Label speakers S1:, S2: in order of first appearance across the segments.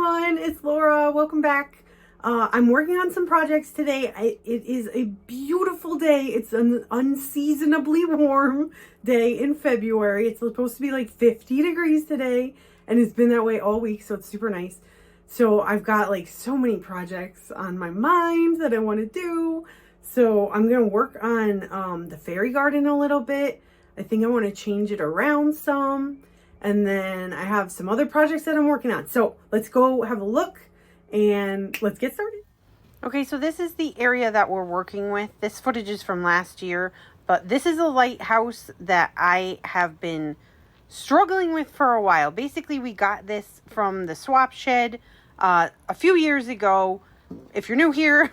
S1: everyone, it's Laura. Welcome back. I'm working on some projects today. It is a beautiful day. It's an unseasonably warm day in February. It's supposed to be like 50 degrees today, and it's been that way all week, so it's super nice. So I've got like so many projects on my mind that I want to do. So I'm going to work on the fairy garden a little bit. I think I want to change it around some. And then I have some other projects that I'm working on. So let's go have a look and let's get started. Okay, so this is the area that we're working with. This footage is from last year, but this is a lighthouse that I have been struggling with for a while. Basically, we got this from the swap shed a few years ago. If you're new here,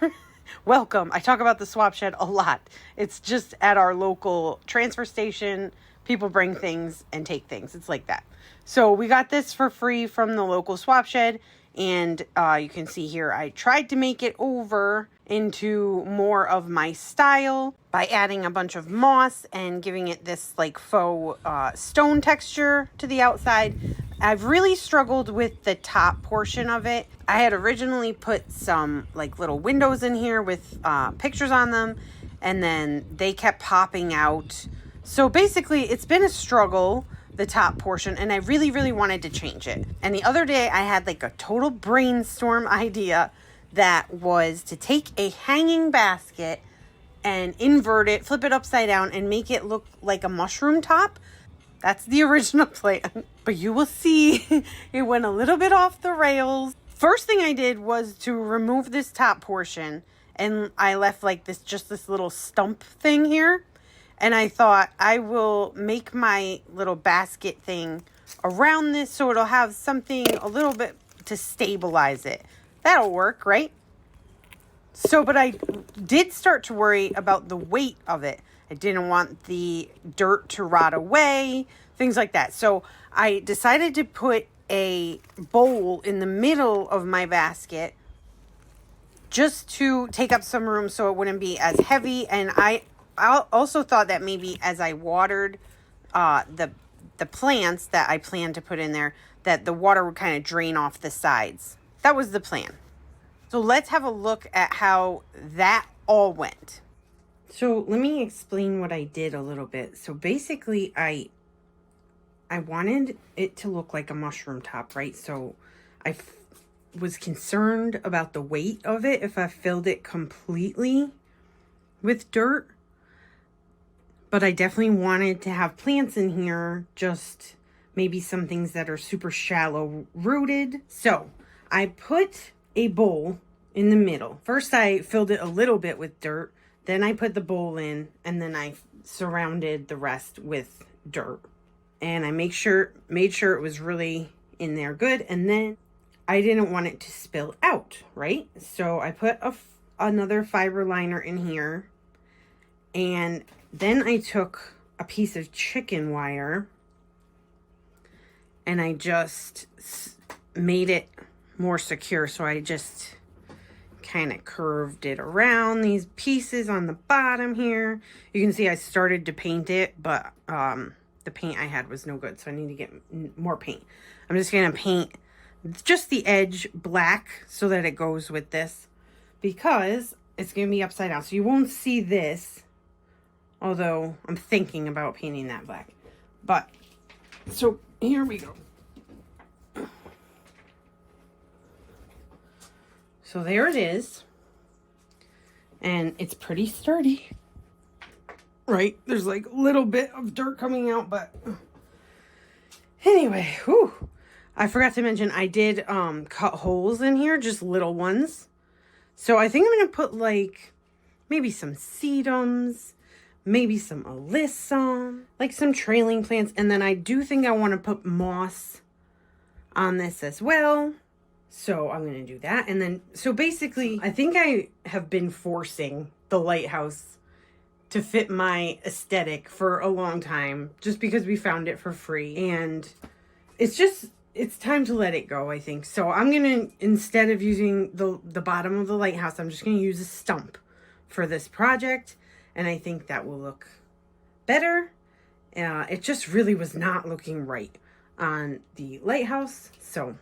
S1: welcome. I talk about the swap shed a lot. It's just at our local transfer station. People bring things and take things. It's like that. So we got this for free from the local swap shed. And you can see here, I tried to make it over into more of my style by adding a bunch of moss and giving it this like faux stone texture to the outside. I've really struggled with the top portion of it. I had originally put some like little windows in here with pictures on them, and then they kept popping out. So basically, it's been a struggle, the top portion, and I really, really wanted to change it. And the other day, I had like a total brainstorm idea that was to take a hanging basket and invert it, flip it upside down, and make it look like a mushroom top. That's the original plan. But you will see it went a little bit off the rails. First thing I did was to remove this top portion, and I left like this little stump thing here. And I thought I will make my little basket thing around this so it'll have something a little bit to stabilize it. That'll work, right? So, but I did start to worry about the weight of it. I didn't want the dirt to rot away, things like that. So I decided to put a bowl in the middle of my basket just to take up some room so it wouldn't be as heavy. And I also thought that maybe as I watered the plants that I planned to put in there, that the water would kind of drain off the sides. That was the plan. So let's have a look at how that all went. So let me explain what I did a little bit. So basically, I wanted it to look like a mushroom top, right? So I was concerned about the weight of it if I filled it completely with dirt. But I definitely wanted to have plants in here, just maybe some things that are super shallow rooted. So I put a bowl in the middle. First, I filled it a little bit with dirt. Then I put the bowl in, and then I surrounded the rest with dirt. And I made sure it was really in there good. And then I didn't want it to spill out, right? So I put another fiber liner in here, and then I took a piece of chicken wire and I just made it more secure. So I just kind of curved it around these pieces on the bottom here. You can see I started to paint it, but the paint I had was no good. So I need to get more paint. I'm just going to paint just the edge black so that it goes with this, because it's going to be upside down. So you won't see this. Although I'm thinking about painting that black. But, so here we go. So there it is. And it's pretty sturdy. Right? There's like a little bit of dirt coming out, but anyway, whew. I forgot to mention I did cut holes in here, just little ones. So I think I'm going to put like maybe some sedums, maybe some alyssum, like some trailing plants. And then I do think I want to put moss on this as well. So I'm going to do that. And then, so basically, I think I have been forcing the lighthouse to fit my aesthetic for a long time, just because we found it for free. And it's time to let it go, I think. So I'm going to, instead of using the bottom of the lighthouse, I'm just going to use a stump for this project. And I think that will look better. It just really was not looking right on the lighthouse. So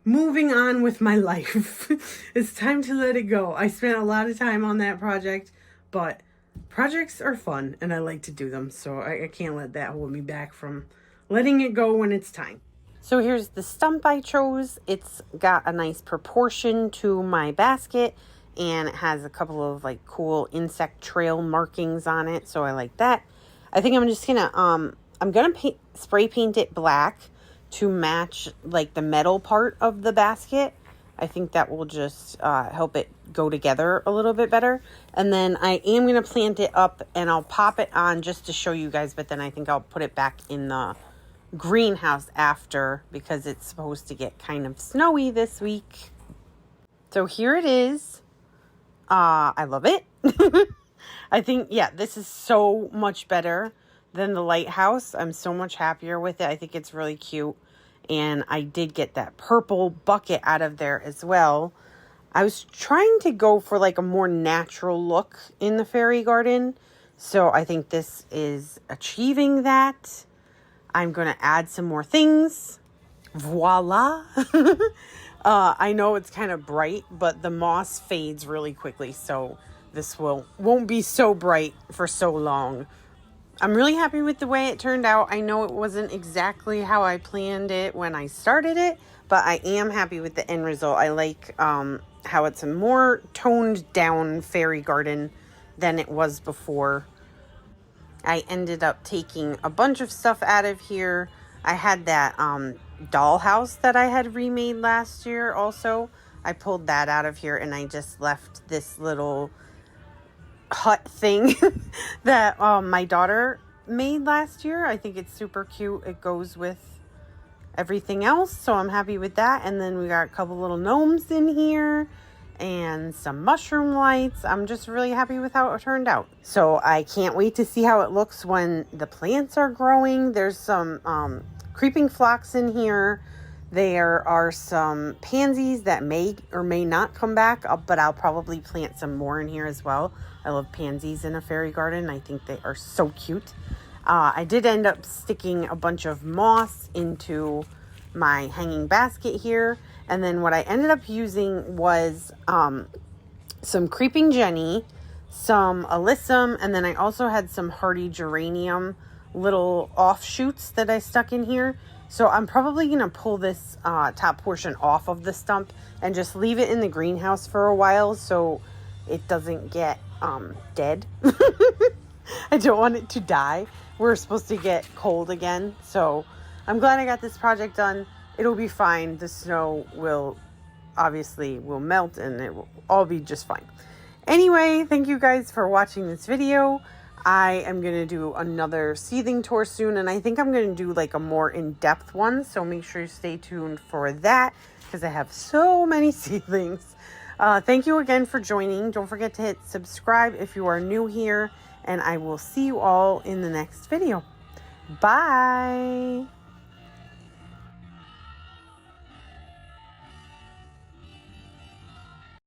S1: moving on with my life. It's time to let it go. I spent a lot of time on that project, but projects are fun and I like to do them. So I can't let that hold me back from letting it go when it's time. So here's the stump I chose. It's got a nice proportion to my basket and it has a couple of like cool insect trail markings on it. So I like that. I think I'm just gonna, spray paint it black to match like the metal part of the basket. I think that will just help it go together a little bit better. And then I am going to plant it up and I'll pop it on just to show you guys. But then I think I'll put it back in the greenhouse after because it's supposed to get kind of snowy this week. So here it is. I love it. I think, yeah, this is so much better than the lighthouse. I'm so much happier with it. I think it's really cute. And I did get that purple bucket out of there as well. I was trying to go for like a more natural look in the fairy garden. So I think this is achieving that. I'm going to add some more things. Voila. I know it's kind of bright, but the moss fades really quickly. So this won't be so bright for so long. I'm really happy with the way it turned out. I know it wasn't exactly how I planned it when I started it, but I am happy with the end result. I like how it's a more toned down fairy garden than it was before. I ended up taking a bunch of stuff out of here. I had that dollhouse that I had remade last year also. I pulled that out of here and I just left this little hut thing that my daughter made last year. I think it's super cute. It goes with everything else, so I'm happy with that. And then we got a couple little gnomes in here and some mushroom lights. I'm just really happy with how it turned out. So I can't wait to see how it looks when the plants are growing. There's some creeping phlox in here. There are some pansies that may or may not come back, but I'll probably plant some more in here as well. I love pansies in a fairy garden. I think they are so cute. I did end up sticking a bunch of moss into my hanging basket here. And then what I ended up using was some creeping Jenny, some alyssum, and then I also had some hardy geranium little offshoots that I stuck in here. So I'm probably going to pull this top portion off of the stump and just leave it in the greenhouse for a while so it doesn't get dead. I don't want it to die. We're supposed to get cold again. So I'm glad I got this project done. It'll be fine. The snow will melt and it will all be just fine. Anyway, thank you guys for watching this video. I am going to do another seedling tour soon, and I think I'm going to do like a more in-depth one, so make sure you stay tuned for that because I have so many seedlings. Thank you again for joining. Don't forget to hit subscribe if you are new here, and I will see you all in the next video. Bye!